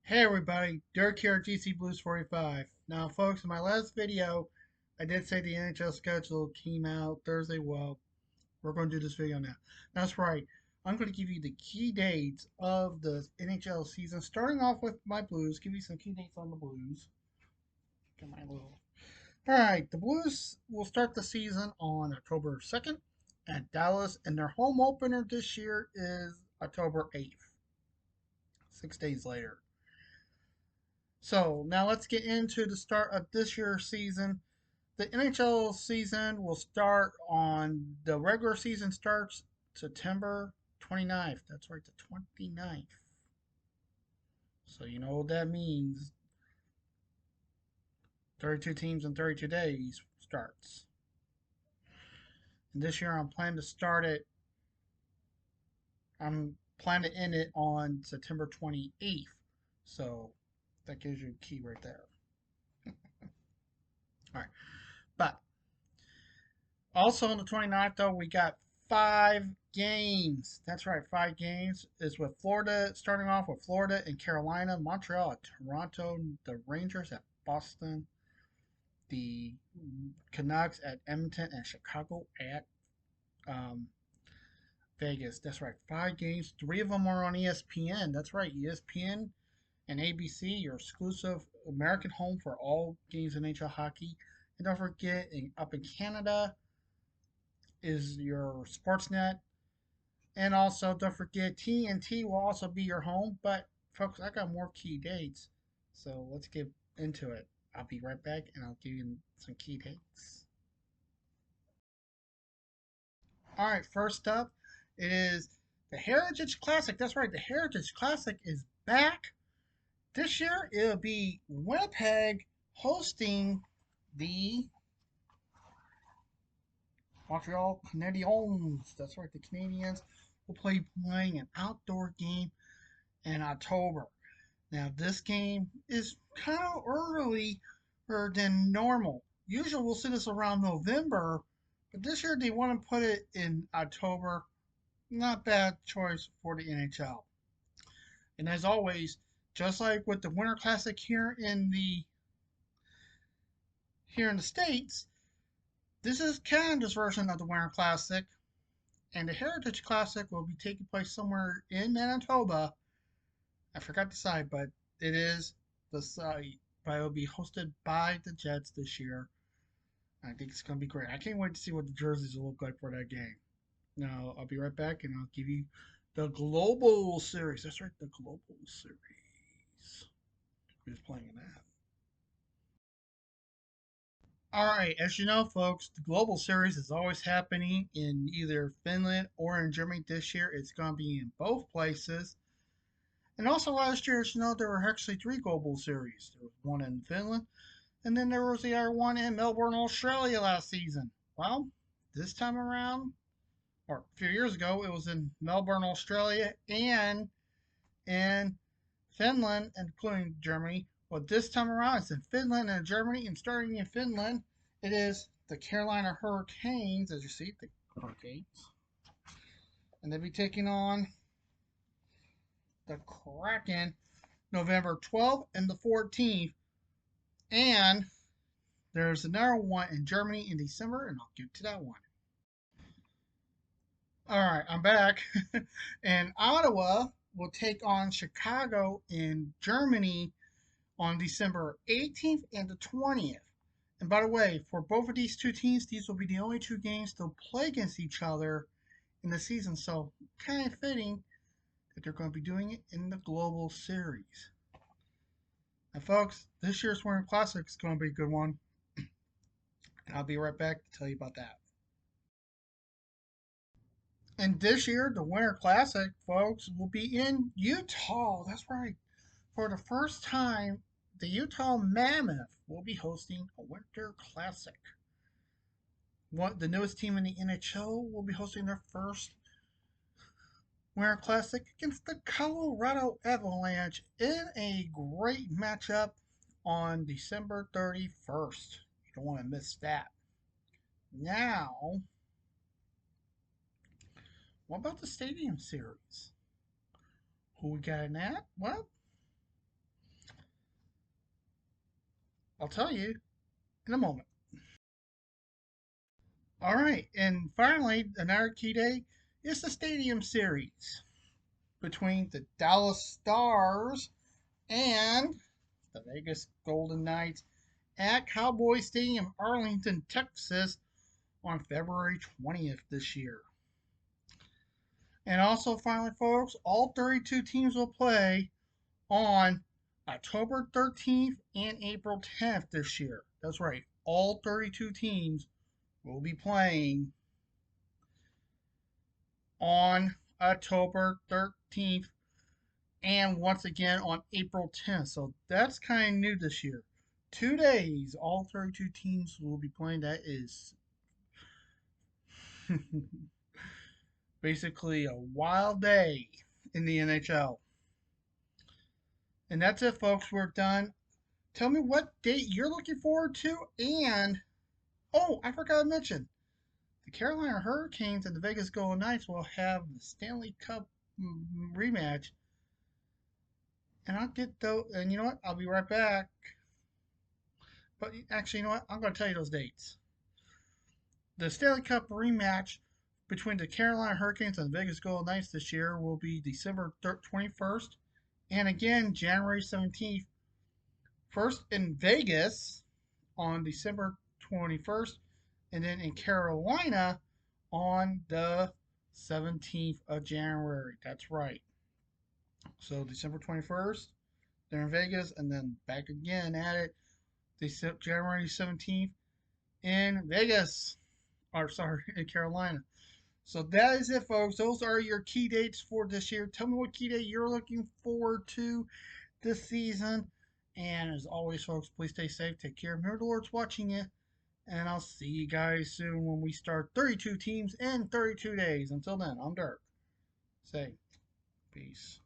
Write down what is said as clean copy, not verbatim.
Hey everybody, Dirk here at GC Blues 45. Now folks, in my last video, I did say the NHL schedule came out Thursday. Well, we're going to do this video now. That's right, I'm going to give you the key dates of the NHL season, starting off with my Blues, give you some key dates on the Blues. Get my little... Alright, the Blues will start the season on October 2nd at Dallas, and their home opener this year is October 8th, 6 days later. So now let's get into the start of this year's season. The NHL season will start on the regular season starts September 29th. That's right, the 29th. So you know what that means. 32 teams in 32 days starts. And this year I'm planning to end it on September 28th. So that gives you a key right there. All right. But also on the 29th, though, we got 5 games. That's right, 5 games. Is with Florida, starting off with Florida and Carolina, Montreal at Toronto, the Rangers at Boston, the Canucks at Edmonton, and Chicago at um, Vegas. That's right, 5 games. 3 of them are on ESPN. That's right, ESPN and ABC, your exclusive American home for all games in NHL hockey. And don't forget, up in Canada, is your Sportsnet. And also, don't forget, TNT will also be your home. But, folks, I got more key dates. So, let's get into it. I'll be right back and I'll give you some key dates. All right, first up, it is the Heritage Classic. That's right, the Heritage Classic is back. This year, it'll be Winnipeg hosting the Montreal Canadiens. That's right, the Canadiens will be playing an outdoor game in October. Now, this game is kind of earlier than normal. Usually, we'll see this around November, but this year they want to put it in October. Not bad choice for the NHL. And as always, just like with the Winter Classic here in the States, this is Canada's version of the Winter Classic, and the Heritage Classic will be taking place somewhere in Manitoba. I forgot the site, but it is the site. But it will be hosted by the Jets this year. I think it's going to be great. I can't wait to see what the jerseys will look like for that game. Now, I'll be right back and I'll give you the Global Series. That's right, the Global Series. Who's playing that? All right, as you know, folks, the Global Series is always happening in either Finland or in Germany. This year, it's going to be in both places. And also last year, as you know, there were actually 3 Global Series. There was one in Finland, and then there was the other one in Melbourne, Australia last season. Well, this time around, or a few years ago, it was in Melbourne, Australia, and in Finland, including Germany. Well, this time around, it's in Finland and Germany, and starting in Finland, it is the Carolina Hurricanes, as you see, the Hurricanes. And they'll be taking on the Kraken November 12th and the 14th. And there's another one in Germany in December, and I'll get to that one. All right, I'm back. And Ottawa will take on Chicago in Germany on December 18th and the 20th. And by the way, for both of these two teams, these will be the only 2 games they'll play against each other in the season. So kind of fitting that they're going to be doing it in the Global Series. And folks, this year's Winter Classic is going to be a good one. And I'll be right back to tell you about that. And this year, the Winter Classic, folks, will be in Utah. That's right. For the first time, the Utah Mammoth will be hosting a Winter Classic. The newest team in the NHL will be hosting their first Winter Classic against the Colorado Avalanche in a great matchup on December 31st. You don't want to miss that. Now, what about the Stadium Series? Who we got in that? Well, I'll tell you in a moment. All right, and finally, another key day is the Stadium Series between the Dallas Stars and the Vegas Golden Knights at Cowboy Stadium, Arlington, Texas, on February 20th this year. And also, finally, folks, all 32 teams will play on October 13th and April 10th this year. That's right, all 32 teams will be playing on October 13th and once again on April 10th. So that's kind of new this year. 2 days, all 32 teams will be playing. That is basically a wild day in the NHL. And that's it, folks. We're done. Tell me what date you're looking forward to. And, oh, I forgot to mention the Carolina Hurricanes and the Vegas Golden Knights will have the Stanley Cup rematch. And I'll get those. And you know what? I'll be right back. But actually, you know what? I'm going to tell you those dates. The Stanley Cup rematch between the Carolina Hurricanes and the Vegas Golden Knights this year will be December 21st and again January 17th. First in Vegas on December 21st, and then in Carolina on the 17th of January. That's right. So December 21st, they're in Vegas, and then back again at it January 17th in Vegas. Or sorry, in Carolina. So that is it, folks. Those are your key dates for this year. Tell me what key date you're looking forward to this season. And as always, folks, please stay safe. Take care. Remember, the Lord's watching you. And I'll see you guys soon when we start 32 teams in 32 days. Until then, I'm Dirk. Say peace.